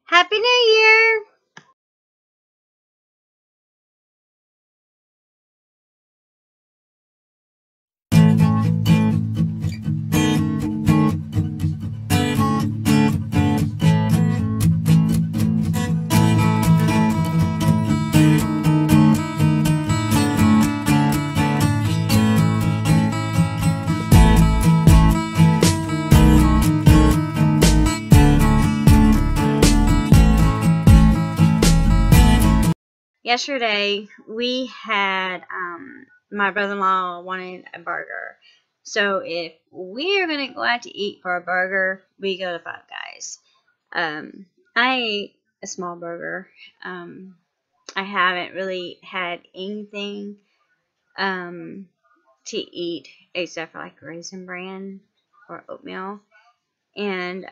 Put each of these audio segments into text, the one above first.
Happy New Year! Yesterday we had my brother-in-law wanted a burger. So if we're gonna go out to eat for a burger, we go to Five Guys. I ate a small burger. I haven't really had anything to eat except for like Raisin Bran or oatmeal. And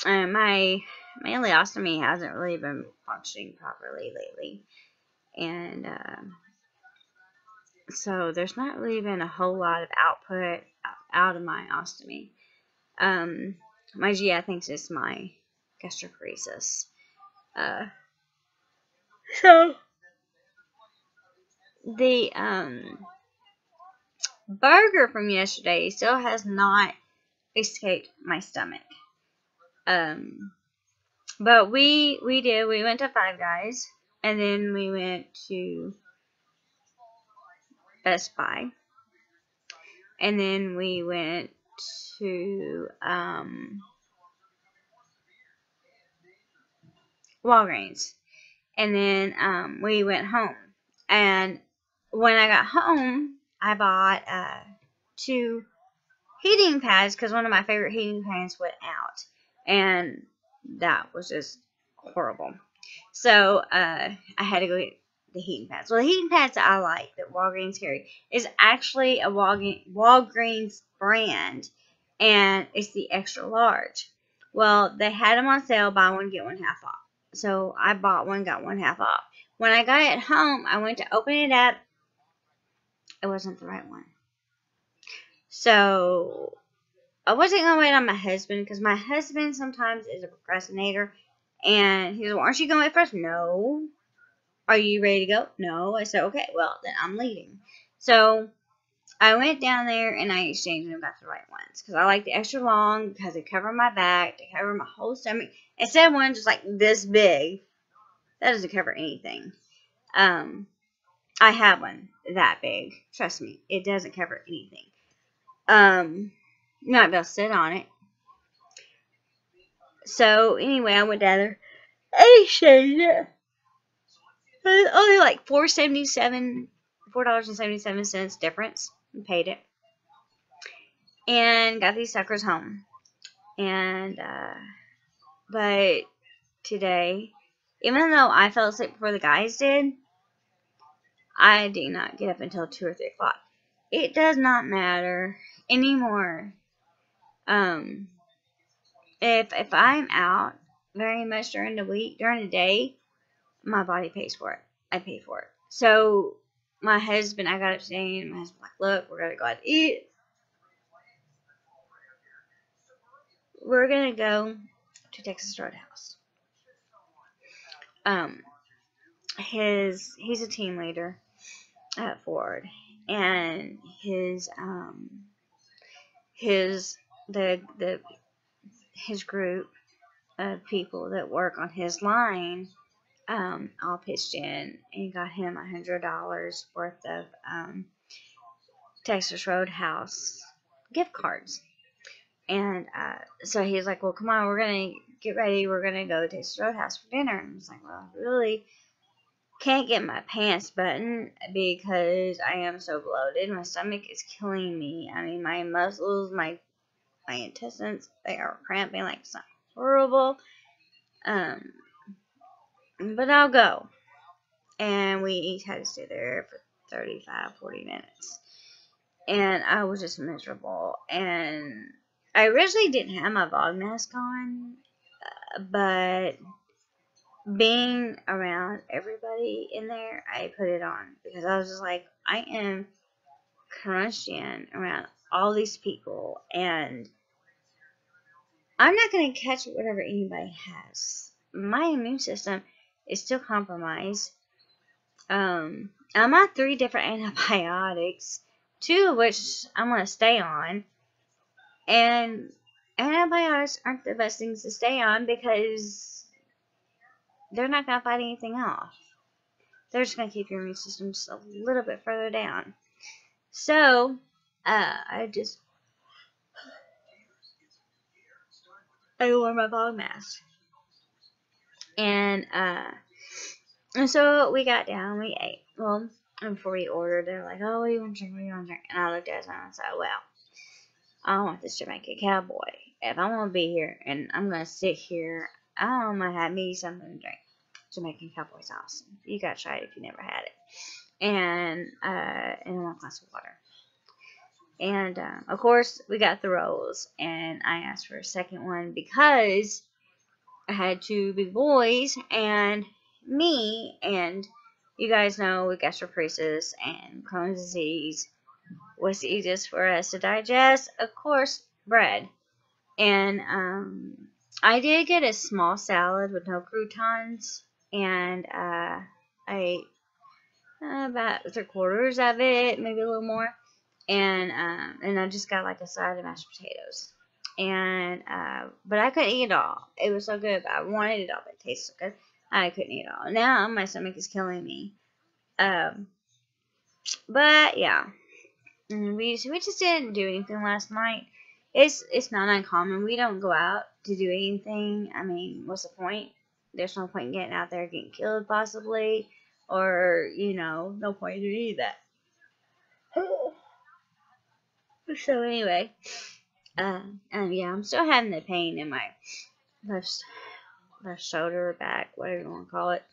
my ostomy hasn't really been functioning properly lately. And so there's not really been a whole lot of output out of my ostomy. My GI thinks it's my gastroparesis. Uh, so the burger from yesterday still has not escaped my stomach. But we went to Five Guys, and then we went to Best Buy, and then we went to Walgreens, and then we went home. And when I got home, I bought 2 heating pads because one of my favorite heating pads went out, and that was just horrible. So I had to go get the heating pads. Well, the heating pads that I like that Walgreens carry is actually a Walgreens brand, and it's the extra large. Well, they had them on sale, buy one get one half off. So I bought one, got one half off. When I got it home, I went to open it up. It wasn't the right one. So I wasn't going to wait on my husband because my husband sometimes is a procrastinator. And he said, well, aren't you going to wait first? No. Are you ready to go? No. I said, okay, well, then I'm leaving. So I went down there and I exchanged them, got the right ones. Because I like the extra long because they cover my back, they cover my whole stomach. Instead of one just like this big, that doesn't cover anything. I have one that big. Trust me, it doesn't cover anything. You might be able to sit on it. So anyway, I went down there. I exchanged it. It was only like $4.77 difference. And paid it. And got these suckers home. And but today, even though I fell asleep before the guys did, I did not get up until 2 or 3 o'clock. It does not matter anymore. If I'm out very much during the week, during the day, my body pays for it. I pay for it. So my husband, I got up today, and my husband's like, look, we're gonna go out to eat. We're gonna go to Texas Roadhouse. He's a team leader at Ford, and his group of people that work on his line all pitched in and got him $100 worth of Texas Roadhouse gift cards. And so he's like, well, come on, we're going to get ready. We're going to go to Texas Roadhouse for dinner. And I was like, well, I really can't get my pants buttoned because I am so bloated. My stomach is killing me. I mean, my muscles, my intestines, they are cramping like it's not horrible. But I'll go. And we each had to stay there for 35-40 minutes. And I was just miserable. And I originally didn't have my vogmask on, but being around everybody in there, I put it on because I was just like, I am crunched in around all these people, and I'm not going to catch whatever anybody has. My immune system is still compromised. I'm on 3 different antibiotics, 2 of which I'm going to stay on. And antibiotics aren't the best things to stay on because they're not going to fight anything off. They're just going to keep your immune system just a little bit further down. So, I wore my vogmask. And so we got down, we ate. Well, before we ordered, they're like, oh, what do you want to drink? What do you want to drink? And I looked at it and I said, well, I want this Jamaican cowboy. If I'm going to be here and I'm going to sit here, I'm going to have me something to drink. Jamaican cowboy's awesome. You got to try it if you never had it. And 1 glass of water. And, of course, we got the rolls. And I asked for a second one because I had 2 big boys and me, and you guys know with gastroparesis and Crohn's disease, what's easiest for us to digest? Of course, bread. And I did get a small salad with no croutons, and I ate about 3/4 of it, maybe a little more, and I just got like a side of mashed potatoes. And but I couldn't eat it all. It was so good, but I wanted it all. But it tasted so good. I couldn't eat it all. Now my stomach is killing me. But yeah, we just didn't do anything last night. It's not uncommon. We don't go out to do anything. I mean, what's the point? There's no point in getting out there getting killed possibly, or no point in doing that. So anyway, yeah, I'm still having the pain in my left shoulder, back, whatever you want to call it.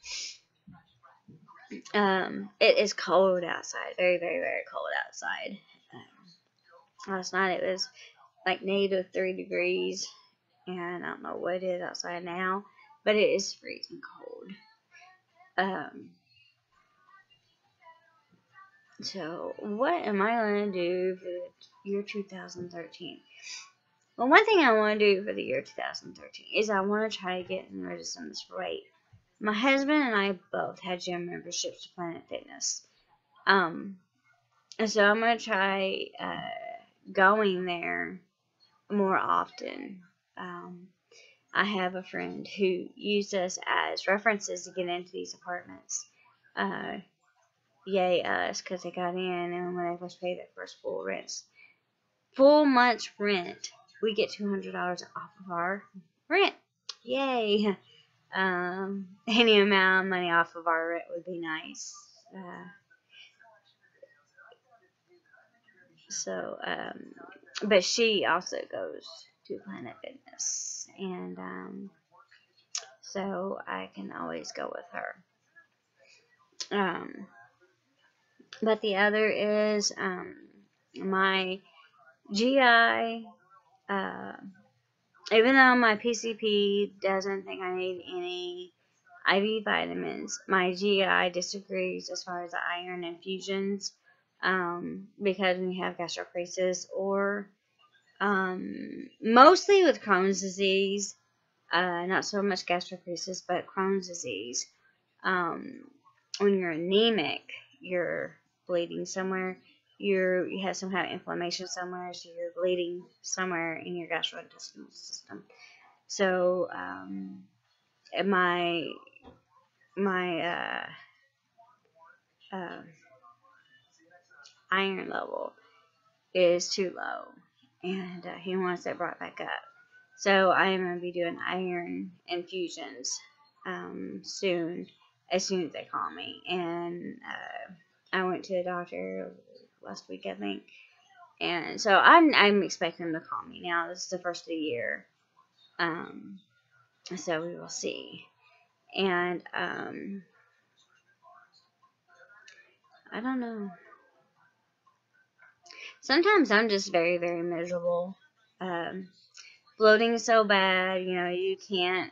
It is cold outside, very, very, very cold outside. Last night it was like -3 degrees, and I don't know what it is outside now, but it is freezing cold. So what am I going to do for the year 2013? Well, one thing I want to do for the year 2013 is I want to try to get in resistance rate. My husband and I both had gym memberships to Planet Fitness. And so I'm going to try going there more often. I have a friend who used us as references to get into these apartments. Yay us, because they got in, and when they first paid their first full month's rent, we get $200 off of our rent. Yay! Any amount of money off of our rent would be nice. But she also goes to Planet Fitness, and so I can always go with her. But the other is my GI. Even though my PCP doesn't think I need any IV vitamins, my GI disagrees as far as the iron infusions, because when you have gastroparesis or mostly with Crohn's disease, not so much gastroparesis, but Crohn's disease, when you're anemic, you're bleeding somewhere, you have some kind of inflammation somewhere, so you're bleeding somewhere in your gastrointestinal system. So my iron level is too low, and he wants it brought back up. So I am going to be doing iron infusions soon, as soon as they call me. And I went to the doctor last week, I think. And so I'm expecting them to call me now. This is the first of the year. So we will see. And I don't know. Sometimes I'm just very, very miserable. Bloating is so bad, you can't.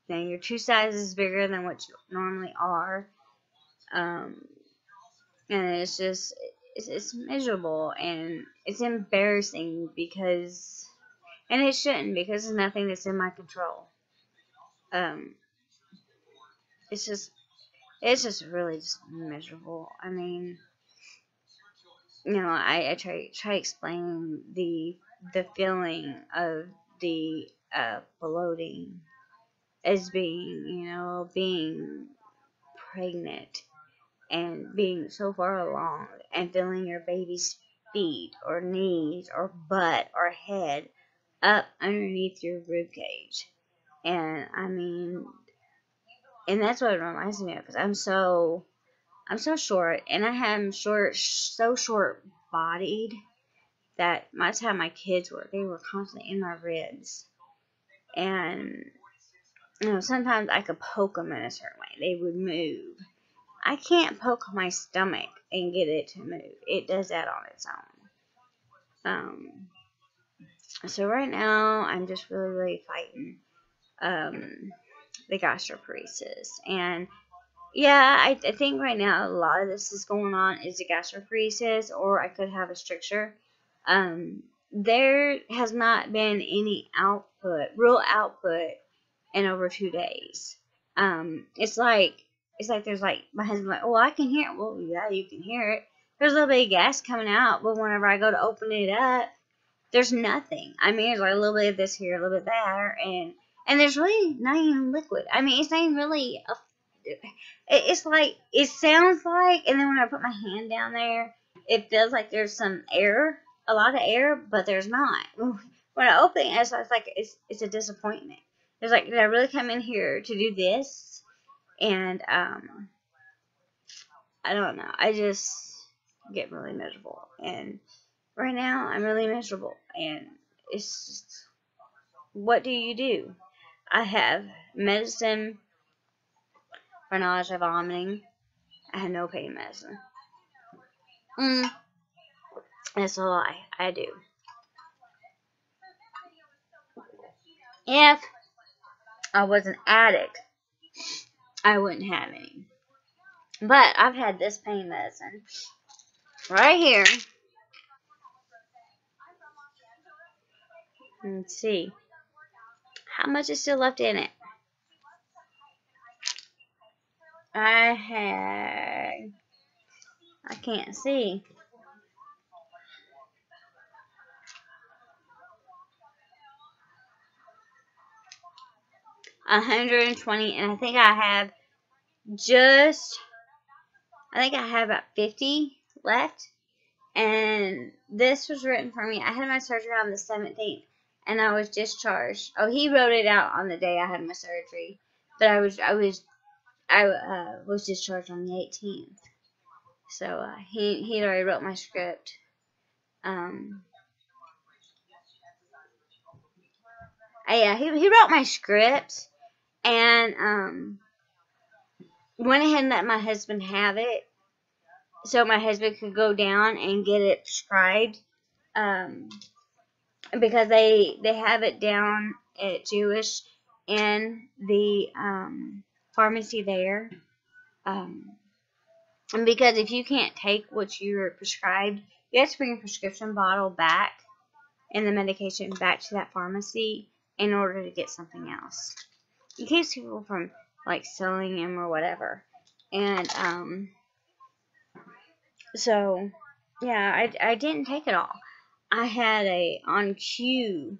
You're 2 sizes bigger than what you normally are. And it's just, it's miserable, and it's embarrassing because And it shouldn't, because it's nothing that's in my control. It's just really just miserable. I mean, I try explaining the feeling of the bloating as being pregnant and being so far along and feeling your baby's feet or knees or butt or head up underneath your rib cage. And I mean, and that's what it reminds me of, because I'm so short, and I am so short bodied that by the time my kids were, they were constantly in my ribs. And sometimes I could poke them in a certain way, they would move. I can't poke my stomach and get it to move. It does that on its own. So right now I'm just really fighting the gastroparesis. And yeah, I think right now a lot of this is going on is the gastroparesis, or I could have a stricture. There has not been any real output in over 2 days. It's like there's like, my husband's like, oh, I can hear it. Well, yeah, you can hear it. There's a little bit of gas coming out, but whenever I go to open it up, there's nothing. I mean, there's like a little bit of this here, a little bit there, and there's really not even liquid. I mean, it's not even really it's like, it sounds like, and then when I put my hand down there, it feels like there's some air, a lot of air, but there's not. When I open it, it's like it's a disappointment. It's like, did I really come in here to do this? And I don't know. I just get really miserable, and right now I'm really miserable, and it's just, what do you do? I have medicine for nausea, vomiting. I have no pain medicine. That's a lie. I do. If I was an addict, I wouldn't have any. But I've had this pain medicine right here. Let's see how much is still left in it. I can't see. 120, and I think I have about 50 left. And this was written for me. I had my surgery on the 17th, and I was discharged. Oh, he wrote it out on the day I had my surgery, but I was discharged on the 18th. So he already wrote my script. Yeah, he wrote my script, and went ahead and let my husband have it, so my husband could go down and get it prescribed. Because they have it down at Jewish in the pharmacy there. And because if you can't take what you're prescribed, you have to bring a prescription bottle back and the medication back to that pharmacy in order to get something else. It keeps people from like selling them or whatever. And so yeah, I didn't take it all. I had a on cue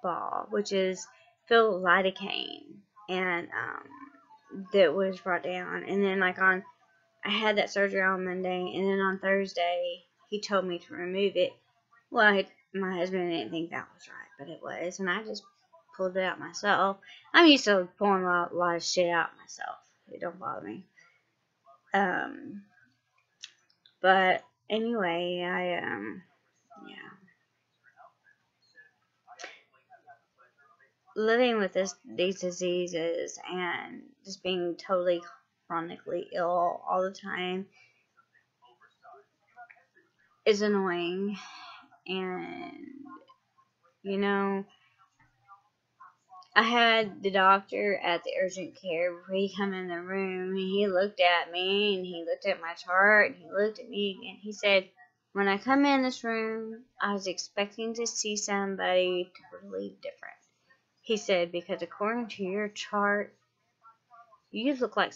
ball, which is filled with lidocaine, and that was brought down. And then I had that surgery on Monday, and then on Thursday he told me to remove it. Well, my husband didn't think that was right, but it was, and I just pulled it out myself. I'm used to pulling a lot of shit out myself. It don't bother me. But anyway, yeah. Living with these diseases and just being totally chronically ill all the time is annoying. And I had the doctor at the urgent care before he come in the room, and he looked at me, and he looked at my chart, and he looked at me, and he said, When I come in this room, I was expecting to see somebody totally different. He said, because according to your chart, you look like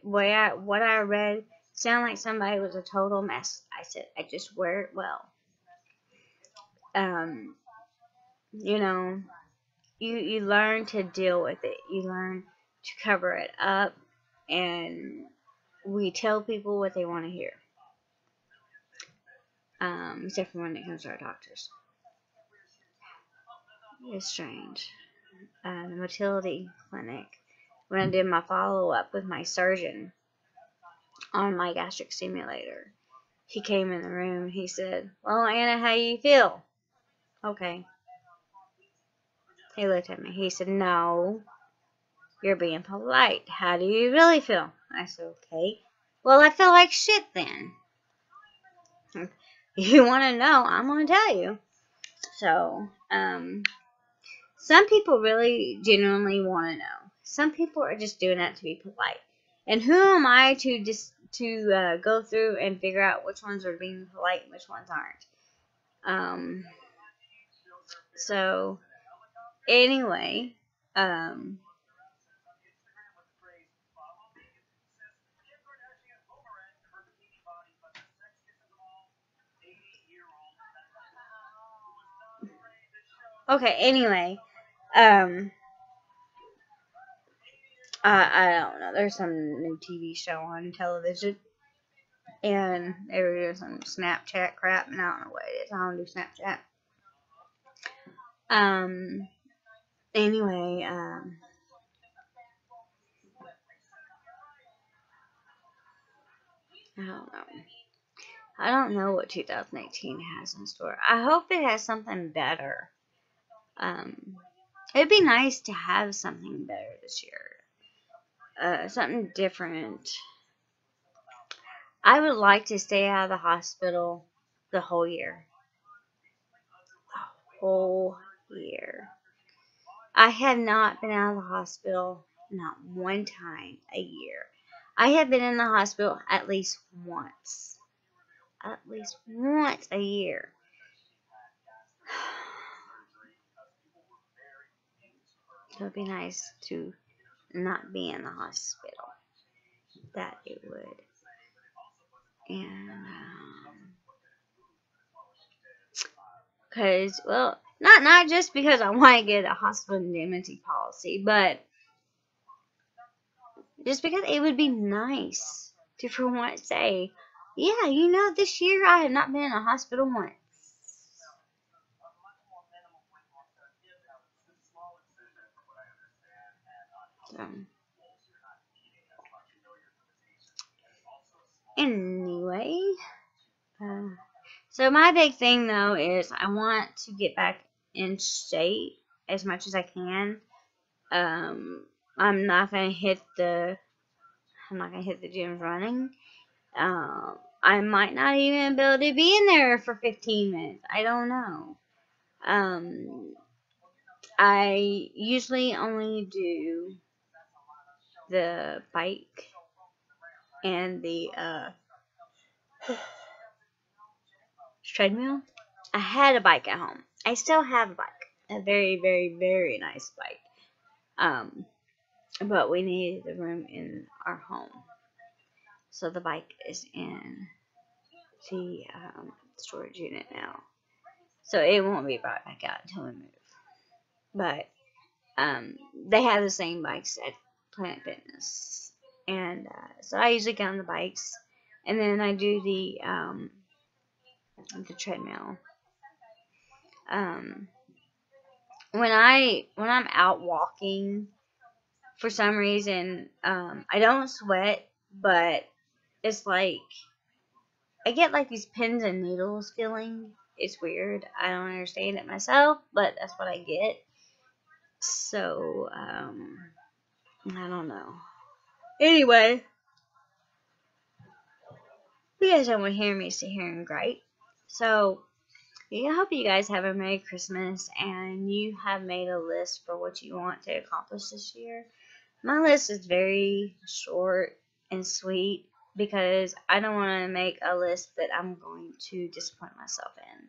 what I read sound like somebody was a total mess. I said, I just wear it well. You know, you learn to deal with it. You learn to cover it up, and we tell people what they want to hear. Except for when it comes to our doctors. It's strange. The motility clinic, when I did my follow-up with my surgeon on my gastric stimulator, he came in the room. He said, well, Anna, how you feel? Okay. He looked at me. He said, no, you're being polite. How do you really feel? I said, okay. Well, I feel like shit then. You want to know? I'm going to tell you. So, some people really genuinely want to know. Some people are just doing that to be polite. And who am I to go through and figure out which ones are being polite and which ones aren't? So, anyway, okay, anyway, I don't know. There's some new TV show on television, and they were doing some Snapchat crap, and I don't know what it is. I don't do Snapchat. Anyway, I don't know. I don't know what 2018 has in store. I hope it has something better. It'd be nice to have something better this year. Something different. I would like to stay out of the hospital the whole year. The whole year. I have not been out of the hospital not one time a year. I have been in the hospital at least once. At least once a year. It would be nice to not be in the hospital. That it would. And, because, well, not just because I want to get a hospital indemnity policy, but just because it would be nice to, for once, say, yeah, you know, this year I have not been in a hospital once. So, anyway, so my big thing though is I want to get back in shape as much as I can. I'm not gonna hit the gyms running. I might not even be able to be in there for 15 minutes. I don't know. I usually only do the bike and the treadmill. I had a bike at home. I still have a bike. A very, very, very nice bike. But we needed the room in our home. So the bike is in the storage unit now. So it won't be brought back out until we move. But they have the same bikes at Planet Fitness. And so I usually get on the bikes. And then I do the treadmill. When I'm out walking, for some reason, I don't sweat, but it's like I get like these pins and needles feeling. It's weird. I don't understand it myself, but that's what I get. So, I don't know. Anyway, if you guys don't want to hear me sit here and gripe. So, yeah, I hope you guys have a Merry Christmas and you have made a list for what you want to accomplish this year. My list is very short and sweet. because I don't want to make a list that I'm going to disappoint myself in.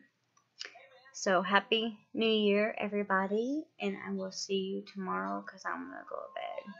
So happy New Year, everybody, and I will see you tomorrow because I'm going to go to bed.